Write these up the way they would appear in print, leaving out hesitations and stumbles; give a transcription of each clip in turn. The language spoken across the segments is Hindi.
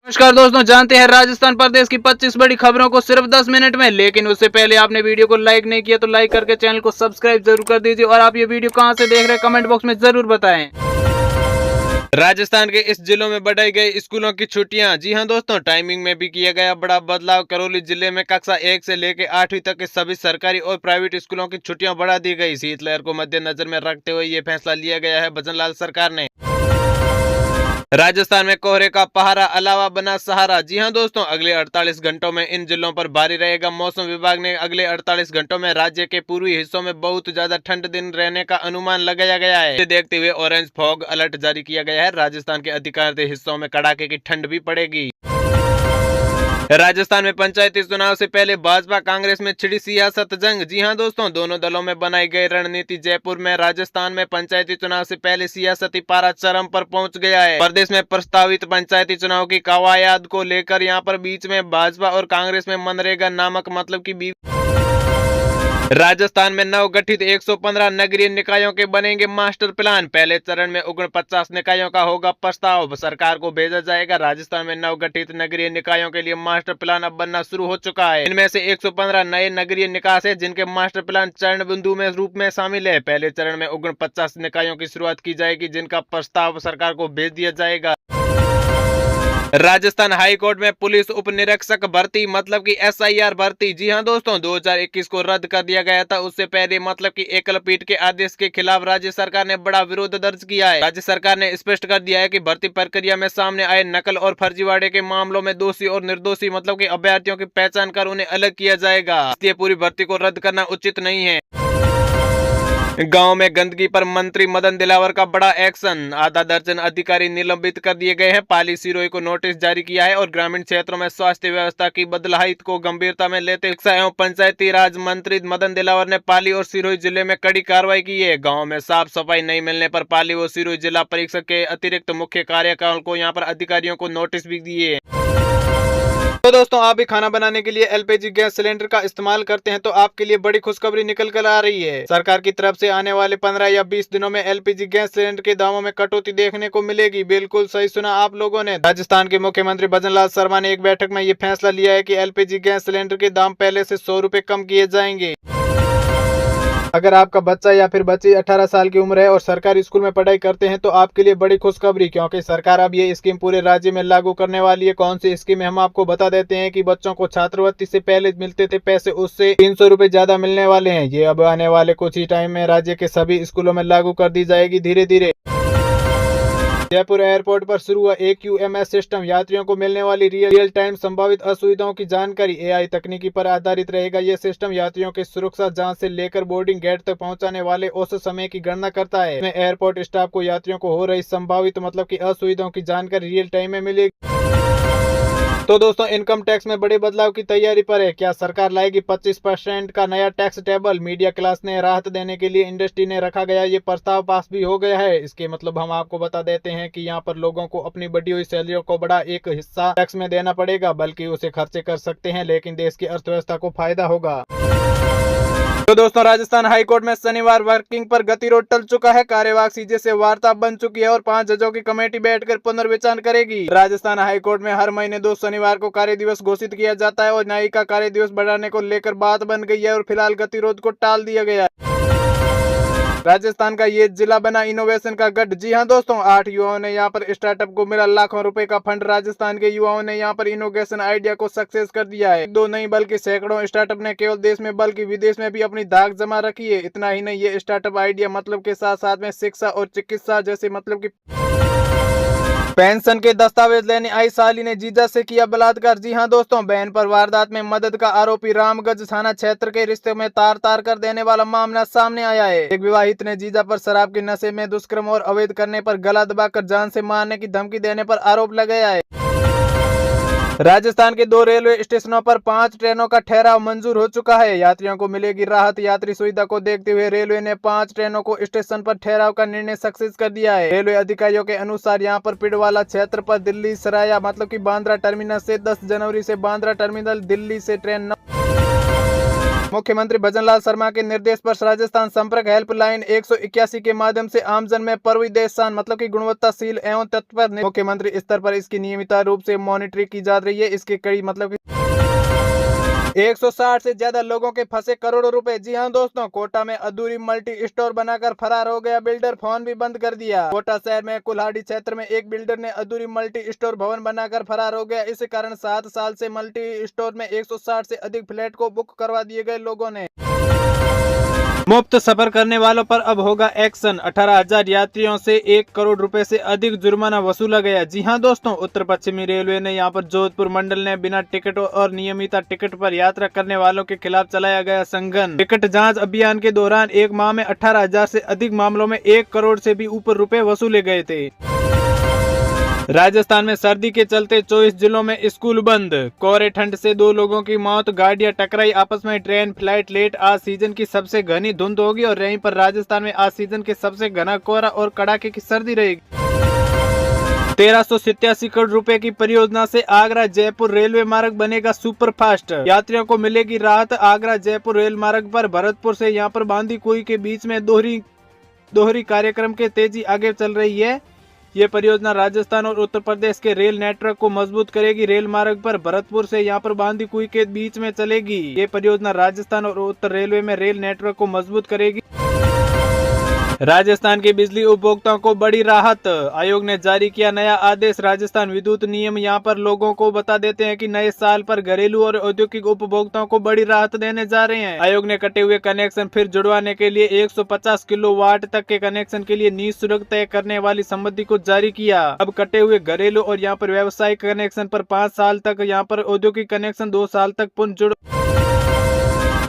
नमस्कार दोस्तों, जानते हैं राजस्थान प्रदेश की 25 बड़ी खबरों को सिर्फ 10 मिनट में। लेकिन उससे पहले आपने वीडियो को लाइक नहीं किया तो लाइक करके चैनल को सब्सक्राइब जरूर कर दीजिए। और आप ये वीडियो कहां से देख रहे हैं कमेंट बॉक्स में जरूर बताएं। राजस्थान के इस जिलों में बढ़ाई गई स्कूलों की छुट्टियां। जी हां दोस्तों, टाइमिंग में भी किया गया बड़ा बदलाव। करौली जिले में कक्षा 1 से लेकर 8वीं तक के सभी सरकारी और प्राइवेट स्कूलों की छुट्टियां बढ़ा दी गई। शीतलहर को मद्देनजर में रखते हुए ये फैसला लिया गया है भजनलाल सरकार ने। राजस्थान में कोहरे का पहाड़ा अलावा बना सहारा। जी हां दोस्तों, अगले 48 घंटों में इन जिलों पर भारी रहेगा। मौसम विभाग ने अगले 48 घंटों में राज्य के पूर्वी हिस्सों में बहुत ज्यादा ठंड दिन रहने का अनुमान लगाया गया है। इसे देखते हुए ऑरेंज फॉग अलर्ट जारी किया गया है। राजस्थान के अधिकांश हिस्सों में कड़ाके की ठंड भी पड़ेगी। राजस्थान में पंचायती चुनाव से पहले भाजपा कांग्रेस में छिड़ी सियासत जंग। जी हां दोस्तों, दोनों दलों में बनाई गई रणनीति। जयपुर में राजस्थान में पंचायती चुनाव से पहले सियासती पारा चरम पर पहुंच गया है। प्रदेश में प्रस्तावित पंचायती चुनाव की कवायद को लेकर यहां पर बीच में भाजपा और कांग्रेस में मनरेगा नामक मतलब की राजस्थान में नवगठित 115 नगरीय निकायों के बनेंगे मास्टर प्लान। पहले चरण में 49 निकायों का होगा प्रस्ताव, सरकार को भेजा जाएगा। राजस्थान में नवगठित नगरीय निकायों के लिए मास्टर प्लान अब बनना शुरू हो चुका है। इनमें से 115 नए नगरीय निकाय है जिनके मास्टर प्लान चरण बिंदु में रूप में शामिल है। पहले चरण में 49 निकायों की शुरुआत की जाएगी जिनका प्रस्ताव सरकार को भेज दिया जाएगा। राजस्थान हाई कोर्ट में पुलिस उप निरीक्षक भर्ती मतलब की SIR भर्ती। जी हां दोस्तों, 2021 को रद्द कर दिया गया था। उससे पहले मतलब की एकल पीठ के आदेश के खिलाफ राज्य सरकार ने बड़ा विरोध दर्ज किया है। राज्य सरकार ने स्पष्ट कर दिया है कि भर्ती प्रक्रिया में सामने आए नकल और फर्जीवाड़े के मामलों में दोषी और निर्दोषी मतलब की अभ्यर्थियों की पहचान कर उन्हें अलग किया जाएगा। इसलिए पूरी भर्ती को रद्द करना उचित नहीं है। गांव में गंदगी पर मंत्री मदन दिलावर का बड़ा एक्शन। आधा दर्जन अधिकारी निलंबित कर दिए गए हैं। पाली सिरोही को नोटिस जारी किया है और ग्रामीण क्षेत्रों में स्वास्थ्य व्यवस्था की बदलाहित को गंभीरता में लेते शिक्षा एवं पंचायती राज मंत्री मदन दिलावर ने पाली और सिरोही जिले में कड़ी कार्रवाई की है। गाँव में साफ सफाई नहीं मिलने पर पाली व सिरोही जिला परीक्षक के अतिरिक्त मुख्य कार्यपाल को यहाँ पर अधिकारियों को नोटिस भी दिए। तो दोस्तों, आप भी खाना बनाने के लिए LPG गैस सिलेंडर का इस्तेमाल करते हैं तो आपके लिए बड़ी खुशखबरी निकल कर आ रही है। सरकार की तरफ से आने वाले 15 या 20 दिनों में LPG गैस सिलेंडर के दामों में कटौती देखने को मिलेगी। बिल्कुल सही सुना आप लोगों ने। राजस्थान के मुख्यमंत्री भजनलाल शर्मा ने एक बैठक में ये फैसला लिया है कि LPG गैस सिलेंडर के दाम पहले से 100 रुपए कम किए जाएंगे। अगर आपका बच्चा या फिर बच्ची 18 साल की उम्र है और सरकारी स्कूल में पढ़ाई करते हैं तो आपके लिए बड़ी खुशखबरी, क्योंकि सरकार अब ये स्कीम पूरे राज्य में लागू करने वाली है। कौन सी स्कीम है हम आपको बता देते हैं कि बच्चों को छात्रवृत्ति से पहले मिलते थे पैसे, उससे 300 रुपए ज्यादा मिलने वाले हैं। ये अब आने वाले कुछ ही टाइम में राज्य के सभी स्कूलों में लागू कर दी जाएगी धीरे धीरे। जयपुर एयरपोर्ट पर शुरू हुआ AQMS सिस्टम। यात्रियों को मिलने वाली रियल टाइम संभावित असुविधाओं की जानकारी AI तकनीकी पर आधारित रहेगा। यह सिस्टम यात्रियों की सुरक्षा जांच से लेकर बोर्डिंग गेट तक पहुंचाने वाले औसत समय की गणना करता है। इसमें एयरपोर्ट स्टाफ को यात्रियों को हो रही संभावित मतलब की असुविधाओं की जानकारी रियल टाइम में मिलेगी। तो दोस्तों, इनकम टैक्स में बड़े बदलाव की तैयारी पर है। क्या सरकार लाएगी 25% का नया टैक्स टेबल? मीडिया क्लास ने राहत देने के लिए इंडस्ट्री ने रखा गया ये प्रस्ताव पास भी हो गया है। इसके मतलब हम आपको बता देते हैं कि यहाँ पर लोगों को अपनी बढ़ी हुई सैलरियों को बड़ा एक हिस्सा टैक्स में देना पड़ेगा, बल्कि उसे खर्चे कर सकते हैं, लेकिन देश की अर्थव्यवस्था को फायदा होगा। तो दोस्तों, राजस्थान हाईकोर्ट में शनिवार वर्किंग पर गतिरोध टल चुका है। कार्यवाहक CJ से वार्ता बन चुकी है और 5 जजों की कमेटी बैठकर पुनर्विचार करेगी। राजस्थान हाईकोर्ट में हर महीने 2 शनिवार को कार्य दिवस घोषित किया जाता है और न्यायिक का कार्य दिवस बढ़ाने को लेकर बात बन गई है और फिलहाल गतिरोध को टाल दिया गया है। राजस्थान का ये जिला बना इनोवेशन का गढ़। जी हां दोस्तों, 8 युवाओं ने यहाँ पर स्टार्टअप को मिला लाखों रुपए का फंड। राजस्थान के युवाओं ने यहाँ पर इनोवेशन आइडिया को सक्सेस कर दिया है। 2 नहीं बल्कि सैकड़ों स्टार्टअप ने केवल देश में बल्कि विदेश में भी अपनी धाक जमा रखी है। इतना ही नहीं, ये स्टार्टअप आइडिया मतलब के साथ साथ में शिक्षा और चिकित्सा जैसे मतलब की पेंशन के दस्तावेज लेने आई साली ने जीजा से किया बलात्कार। जी हां दोस्तों, बहन पर वारदात में मदद का आरोपी रामगंज थाना क्षेत्र के रिश्ते में तार तार कर देने वाला मामला सामने आया है। एक विवाहित ने जीजा पर शराब के नशे में दुष्कर्म और अवैध करने पर गला दबाकर जान से मारने की धमकी देने पर आरोप लगाया है। राजस्थान के 2 रेलवे स्टेशनों पर 5 ट्रेनों का ठहराव मंजूर हो चुका है। यात्रियों को मिलेगी राहत। यात्री सुविधा को देखते हुए रेलवे ने 5 ट्रेनों को स्टेशन पर ठहराव का निर्णय सक्सेस कर दिया है। रेलवे अधिकारियों के अनुसार यहाँ पर पिडवाला क्षेत्र पर दिल्ली सराया मतलब की बांद्रा टर्मिनल से 10 जनवरी से बांद्रा टर्मिनल दिल्ली से ट्रेन मुख्यमंत्री भजनलाल शर्मा के निर्देश पर राजस्थान संपर्क हेल्पलाइन 181 के माध्यम से आमजन में परविदेशान मतलब की गुणवत्ताशील एवं तत्पर मुख्यमंत्री स्तर पर इसकी नियमित रूप से मॉनिटरिंग की जा रही है। इसके कई मतलब की 160 से ज्यादा लोगों के फंसे करोड़ों रुपए। जी हां दोस्तों, कोटा में अधूरी मल्टी स्टोर बनाकर फरार हो गया बिल्डर, फोन भी बंद कर दिया। कोटा शहर में कुल्हाड़ी क्षेत्र में एक बिल्डर ने अधूरी मल्टी स्टोर भवन बनाकर फरार हो गया। इस कारण 7 साल से मल्टी स्टोर में 160 से अधिक फ्लैट को बुक करवा दिए गए लोगों ने। मुफ्त सफर करने वालों पर अब होगा एक्शन। 18,000 यात्रियों से 1 करोड़ रुपए से अधिक जुर्माना वसूला गया। जी हां दोस्तों, उत्तर पश्चिमी रेलवे ने यहां पर जोधपुर मंडल ने बिना टिकट और नियमित टिकट पर यात्रा करने वालों के खिलाफ चलाया गया संघन टिकट जांच अभियान के दौरान एक माह में 18,000 से अधिक मामलों में 1 करोड़ से भी ऊपर रुपए वसूले गए थे। राजस्थान में सर्दी के चलते 24 जिलों में स्कूल बंद। कोहरे ठंड से 2 लोगों की मौत, गाड़ियां टकराई आपस में, ट्रेन फ्लाइट लेट। आज सीजन की सबसे घनी धुंध होगी और यहीं पर राजस्थान में आज सीजन के सबसे घना कोहरा और कड़ाके की सर्दी रहेगी। 1387 करोड़ रुपए की परियोजना से आगरा जयपुर रेलवे मार्ग बनेगा सुपर फास्ट। यात्रियों को मिलेगी राहत। आगरा जयपुर रेल मार्ग पर भरतपुर से यहां पर बांदी कुई के बीच में दोहरी कार्यक्रम के तेजी आगे चल रही है। ये परियोजना राजस्थान और उत्तर प्रदेश के रेल नेटवर्क को मजबूत करेगी। रेल मार्ग पर भरतपुर से यहां पर बांदी कुई के बीच में चलेगी। ये परियोजना राजस्थान और उत्तर रेलवे में रेल नेटवर्क को मजबूत करेगी। राजस्थान के बिजली उपभोक्ताओं को बड़ी राहत। आयोग ने जारी किया नया आदेश। राजस्थान विद्युत नियम यहां पर लोगों को बता देते हैं कि नए साल पर घरेलू और औद्योगिक उपभोक्ताओं को बड़ी राहत देने जा रहे हैं। आयोग ने कटे हुए कनेक्शन फिर जुड़वाने के लिए 150 किलोवाट तक के कनेक्शन के लिए नीति शुल्क तय करने वाली सम्मति को जारी किया। अब कटे हुए घरेलू और यहाँ पर व्यावसायिक कनेक्शन पर 5 साल तक, यहाँ पर औद्योगिक कनेक्शन 2 साल तक पुनः जुड़।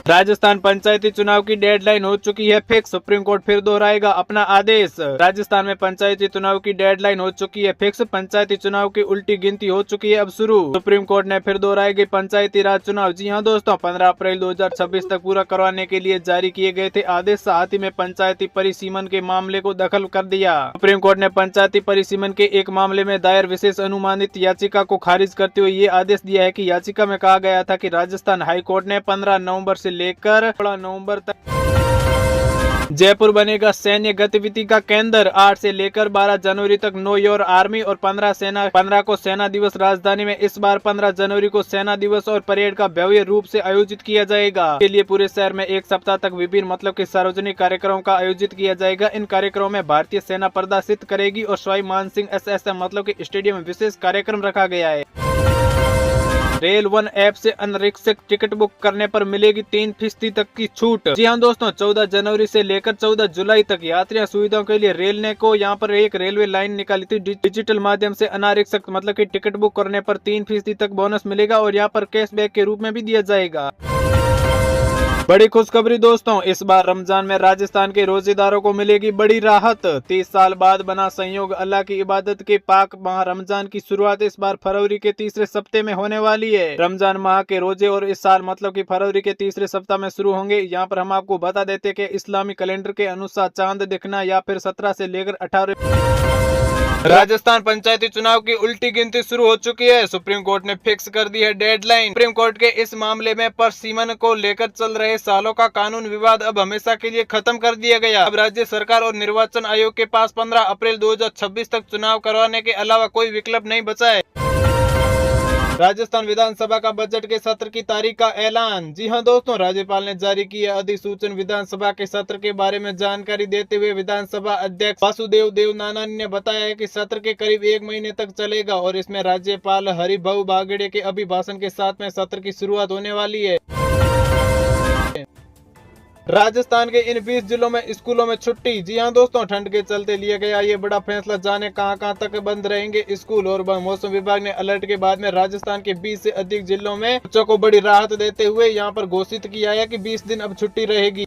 राजस्थान पंचायती चुनाव की डेडलाइन हो चुकी है फिक्स। सुप्रीम कोर्ट फिर दोहराएगा अपना आदेश। राजस्थान में पंचायती चुनाव की डेडलाइन हो चुकी है फिक्स। पंचायती चुनाव की उल्टी गिनती हो चुकी है अब शुरू। सुप्रीम कोर्ट ने फिर दोहराएगी पंचायती राज चुनाव। जी हां दोस्तों, 15 अप्रैल 2026 तक पूरा करवाने के लिए जारी किए गए थे आदेश। साथ ही में पंचायती परिसीमन के मामले को दखल कर दिया। सुप्रीम कोर्ट ने पंचायती परिसीमन के एक मामले में दायर विशेष अनुमानित याचिका को खारिज करते हुए ये आदेश दिया है कि याचिका में कहा गया था कि राजस्थान हाई कोर्ट ने 15 नवंबर से लेकर 16 नवंबर तक जयपुर बनेगा सैन्य गतिविधि का केंद्र। 8 से लेकर 12 जनवरी तक नो योर आर्मी और 15 को सेना दिवस। राजधानी में इस बार 15 जनवरी को सेना दिवस और परेड का भव्य रूप से आयोजित किया जाएगा। इसके लिए पूरे शहर में एक सप्ताह तक विभिन्न मतलब के सार्वजनिक कार्यक्रमों का आयोजित किया जाएगा। इन कार्यक्रमों में भारतीय सेना प्रदर्शित करेगी और सवाई मानसिंह SSM मतलब के स्टेडियम में विशेष कार्यक्रम रखा गया है। रेल वन ऐप से अनारक्षित टिकट बुक करने पर मिलेगी 3% तक की छूट। जी हां दोस्तों, 14 जनवरी से लेकर 14 जुलाई तक यात्रियों सुविधाओं के लिए रेल ने को यहां पर एक रेलवे लाइन निकाली थी। डिजिटल माध्यम से अनारक्षित मतलब कि टिकट बुक करने पर 3% तक बोनस मिलेगा और यहां पर कैशबैक के रूप में भी दिया जाएगा। बड़ी खुशखबरी दोस्तों, इस बार रमजान में राजस्थान के रोजेदारों को मिलेगी बड़ी राहत। 30 साल बाद बना संयोग। अल्लाह की इबादत के पाक माह रमजान की शुरुआत इस बार फरवरी के तीसरे सप्ताह में होने वाली है। रमजान माह के रोजे और इस साल मतलब कि फरवरी के तीसरे सप्ताह में शुरू होंगे। यहाँ पर हम आपको बता देते कि इस्लामी कैलेंडर के अनुसार चांद दिखना या फिर 17 से लेकर 18। राजस्थान पंचायती चुनाव की उल्टी गिनती शुरू हो चुकी है। सुप्रीम कोर्ट ने फिक्स कर दी है डेडलाइन। सुप्रीम कोर्ट के इस मामले में परिसीमन को लेकर चल रहे सालों का कानून विवाद अब हमेशा के लिए खत्म कर दिया गया। अब राज्य सरकार और निर्वाचन आयोग के पास 15 अप्रैल 2026 तक चुनाव करवाने के अलावा कोई विकल्प नहीं बचा है। राजस्थान विधानसभा का बजट के सत्र की तारीख का ऐलान। जी हां दोस्तों, राज्यपाल ने जारी किया अधिसूचना। विधानसभा के सत्र के बारे में जानकारी देते हुए विधानसभा अध्यक्ष वासुदेव देवनानी ने बताया है कि सत्र के करीब 1 महीने तक चलेगा और इसमें राज्यपाल हरिभाऊ बागड़े के अभिभाषण के साथ में सत्र की शुरुआत होने वाली है। राजस्थान के इन 20 जिलों में स्कूलों में छुट्टी। जी हां दोस्तों, ठंड के चलते लिया गया ये बड़ा फैसला। जाने कहां तक बंद रहेंगे स्कूल। और मौसम विभाग ने अलर्ट के बाद में राजस्थान के 20 से अधिक जिलों में बच्चों को बड़ी राहत देते हुए यहां पर घोषित किया है कि 20 दिन अब छुट्टी रहेगी।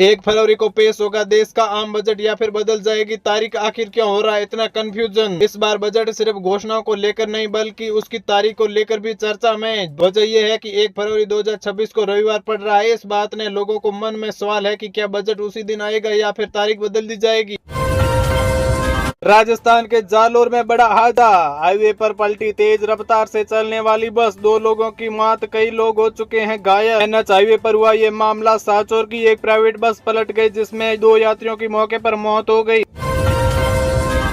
1 फरवरी को पेश होगा देश का आम बजट या फिर बदल जाएगी तारीख। आखिर क्यों हो रहा है इतना कंफ्यूजन? इस बार बजट सिर्फ घोषणाओं को लेकर नहीं बल्कि उसकी तारीख को लेकर भी चर्चा में। वजह यह है कि 1 फरवरी 2026 को रविवार पड़ रहा है। इस बात ने लोगों को मन में सवाल है कि क्या बजट उसी दिन आएगा या फिर तारीख बदल दी जाएगी। राजस्थान के जालोर में बड़ा हादसा, हाईवे पर पलटी तेज रफ्तार से चलने वाली बस, 2 लोगों की मौत, कई लोग हो चुके हैं घायल। एनएच हाईवे पर हुआ ये मामला, साचौर की एक प्राइवेट बस पलट गई जिसमें 2 यात्रियों की मौके पर मौत हो गई।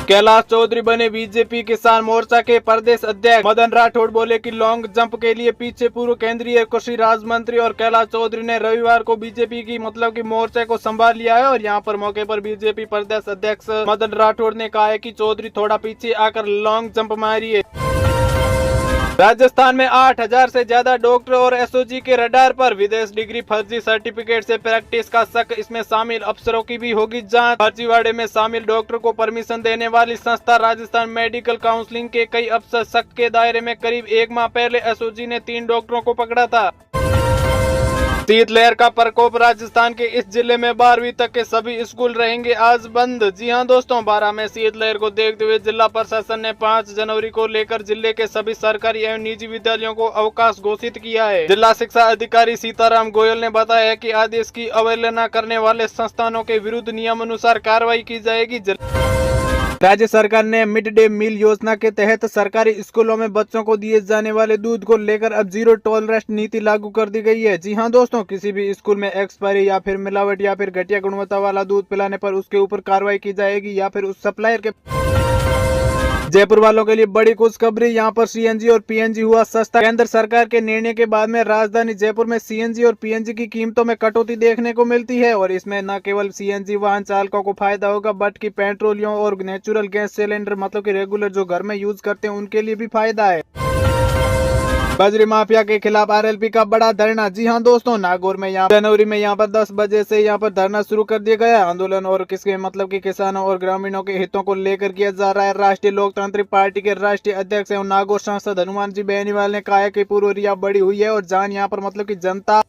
कैलाश चौधरी बने बीजेपी किसान मोर्चा के प्रदेश अध्यक्ष। मदन राठौड़ बोले कि लॉन्ग जंप के लिए पीछे पूर्व केंद्रीय कृषि राज्य मंत्री और कैलाश चौधरी ने रविवार को बीजेपी की मोर्चे को संभाल लिया है। और यहां पर मौके पर बीजेपी प्रदेश अध्यक्ष मदन राठौड़ ने कहा है कि चौधरी थोड़ा पीछे आकर लॉन्ग जंप मारिए। राजस्थान में 8000 से ज्यादा डॉक्टर और एसओजी के रडार पर, विदेश डिग्री फर्जी सर्टिफिकेट से प्रैक्टिस का शक, इसमें शामिल अफसरों की भी होगी जांच। फर्जीवाड़े में शामिल डॉक्टर को परमिशन देने वाली संस्था राजस्थान मेडिकल काउंसिलिंग के कई अफसर शक के दायरे में। करीब 1 माह पहले एसओजी ने 3 डॉक्टरों को पकड़ा था। शीतलहर का प्रकोप, राजस्थान के इस जिले में 12वीं तक के सभी स्कूल रहेंगे आज बंद। जी हां दोस्तों, 12 में शीतलहर को देखते हुए जिला प्रशासन ने 5 जनवरी को लेकर जिले के सभी सरकारी एवं निजी विद्यालयों को अवकाश घोषित किया है। जिला शिक्षा अधिकारी सीताराम गोयल ने बताया कि आदेश की अवहेलना करने वाले संस्थानों के विरुद्ध नियमानुसार कार्रवाई की जाएगी। राज्य सरकार ने मिड डे मील योजना के तहत सरकारी स्कूलों में बच्चों को दिए जाने वाले दूध को लेकर अब 0 टॉलरेंस नीति लागू कर दी गई है। जी हां दोस्तों, किसी भी स्कूल में एक्सपायरी या फिर मिलावट या फिर घटिया गुणवत्ता वाला दूध पिलाने पर उसके ऊपर कार्रवाई की जाएगी या फिर उस सप्लायर के। जयपुर वालों के लिए बड़ी खुशखबरी, यहाँ पर सीएनजी और पीएनजी हुआ सस्ता। केंद्र सरकार के निर्णय के बाद में राजधानी जयपुर में सीएनजी और पीएनजी की कीमतों में कटौती देखने को मिलती है। और इसमें न केवल सीएनजी वाहन चालकों को फायदा होगा बल्कि पेट्रोलियम और नेचुरल गैस सिलेंडर कि रेगुलर जो घर में यूज करते हैं उनके लिए भी फायदा है। बजरी माफिया के खिलाफ आरएलपी का बड़ा धरना। जी हां दोस्तों, नागौर में जनवरी में यहाँ पर 10 बजे से यहाँ पर धरना शुरू कर दिया गया। आंदोलन और किसके कि किसानों और ग्रामीणों के हितों को लेकर किया जा रहा है। राष्ट्रीय लोकतांत्रिक पार्टी के राष्ट्रीय अध्यक्ष एवं नागौर सांसद हनुमान जी बेनीवाल ने कहा है कि पूर्व रिया बढ़ी हुई है और जान यहाँ पर की जनता।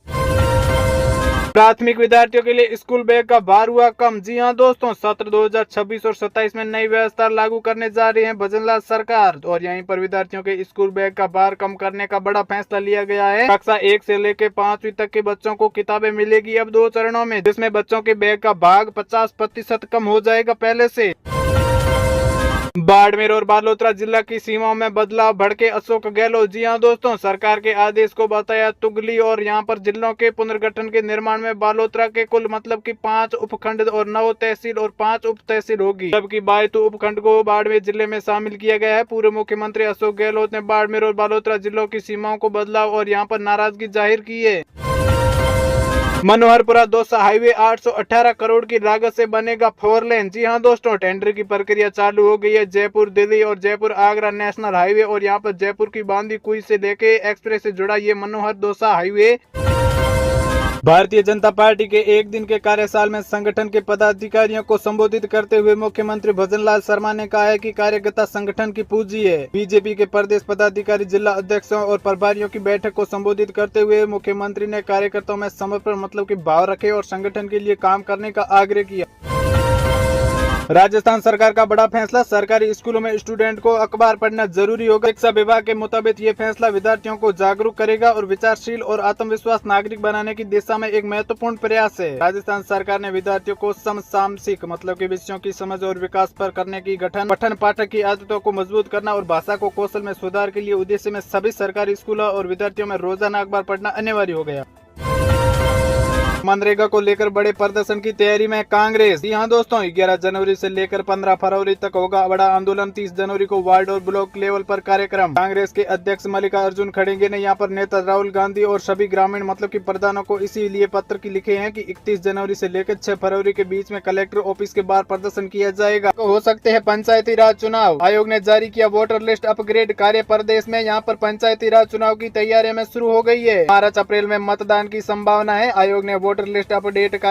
प्राथमिक विद्यार्थियों के लिए स्कूल बैग का भार हुआ कम। जी हां दोस्तों, सत्र 2026 और 27 में नई व्यवस्था लागू करने जा रही है भजनलाल सरकार। और यहीं पर विद्यार्थियों के स्कूल बैग का भार कम करने का बड़ा फैसला लिया गया है। कक्षा 1 से लेकर 5वीं तक के बच्चों को किताबें मिलेगी अब 2 चरणों में, जिसमें बच्चों के बैग का भाग 50% कम हो जाएगा पहले से। बाड़मेर और बालोतरा जिला की सीमाओं में बदलाव, भड़के अशोक गहलोत। जी हां दोस्तों, सरकार के आदेश को बताया तुगली। और यहां पर जिलों के पुनर्गठन के निर्माण में बालोतरा के कुल 5 उपखंड और 9 तहसील और 5 उप तहसील होगी, जबकि 22 उपखंड को बाड़मेर जिले में शामिल किया गया है। पूर्व मुख्यमंत्री अशोक गहलोत ने बाड़मेर और बालोतरा जिलों की सीमाओं को बदलाव और यहां पर नाराजगी जाहिर की है। मनोहरपुरा दौसा हाईवे 818 करोड़ की लागत से बनेगा 4 लेन। जी हां दोस्तों, टेंडर की प्रक्रिया चालू हो गई है। जयपुर दिल्ली और जयपुर आगरा नेशनल हाईवे और यहां पर जयपुर की बांदी कुई से लेके एक्सप्रेस से जुड़ा ये मनोहर दौसा हाईवे। भारतीय जनता पार्टी के 1 दिन के कार्यकाल में संगठन के पदाधिकारियों को संबोधित करते हुए मुख्यमंत्री भजनलाल शर्मा ने कहा है कि कार्यकर्ता संगठन की पूंजी है। बीजेपी के प्रदेश पदाधिकारी जिला अध्यक्षों और प्रभारियों की बैठक को संबोधित करते हुए मुख्यमंत्री ने कार्यकर्ताओं में समर्पण भाव रखे और संगठन के लिए काम करने का आग्रह किया। राजस्थान सरकार का बड़ा फैसला, सरकारी स्कूलों में स्टूडेंट को अखबार पढ़ना जरूरी होगा। शिक्षा विभाग के मुताबिक ये फैसला विद्यार्थियों को जागरूक करेगा और विचारशील और आत्मविश्वास नागरिक बनाने की दिशा में एक महत्वपूर्ण प्रयास है। राजस्थान सरकार ने विद्यार्थियों को समसामयिक विषयों की समझ और विकास पर करने की पठन पाठक की आदतों को मजबूत करना और भाषा को कौशल में सुधार के लिए उद्देश्य में सभी सरकारी स्कूलों और विद्यार्थियों में रोजाना अखबार पढ़ना अनिवार्य हो गया। मनरेगा को लेकर बड़े प्रदर्शन की तैयारी में कांग्रेस। जी हां दोस्तों, 11 जनवरी से लेकर 15 फरवरी तक होगा बड़ा आंदोलन। 30 जनवरी को वार्ड और ब्लॉक लेवल पर कार्यक्रम। कांग्रेस के अध्यक्ष मल्लिकार्जुन खड़गे ने यहां पर नेता राहुल गांधी और सभी ग्रामीण प्रधानों को इसीलिए पत्र की लिखे हैं कि 31 जनवरी से लेकर 6 फरवरी के बीच में कलेक्टर ऑफिस के बाहर प्रदर्शन किया जाएगा। हो सकते हैं पंचायती राज चुनाव। आयोग ने जारी किया वोटर लिस्ट अपग्रेड कार्य। प्रदेश में यहाँ पर पंचायती राज चुनाव की तैयारियां में शुरू हो गई है। मार्च अप्रैल में मतदान की संभावना है। आयोग ने वोटर लिस्ट अपडेट कार्य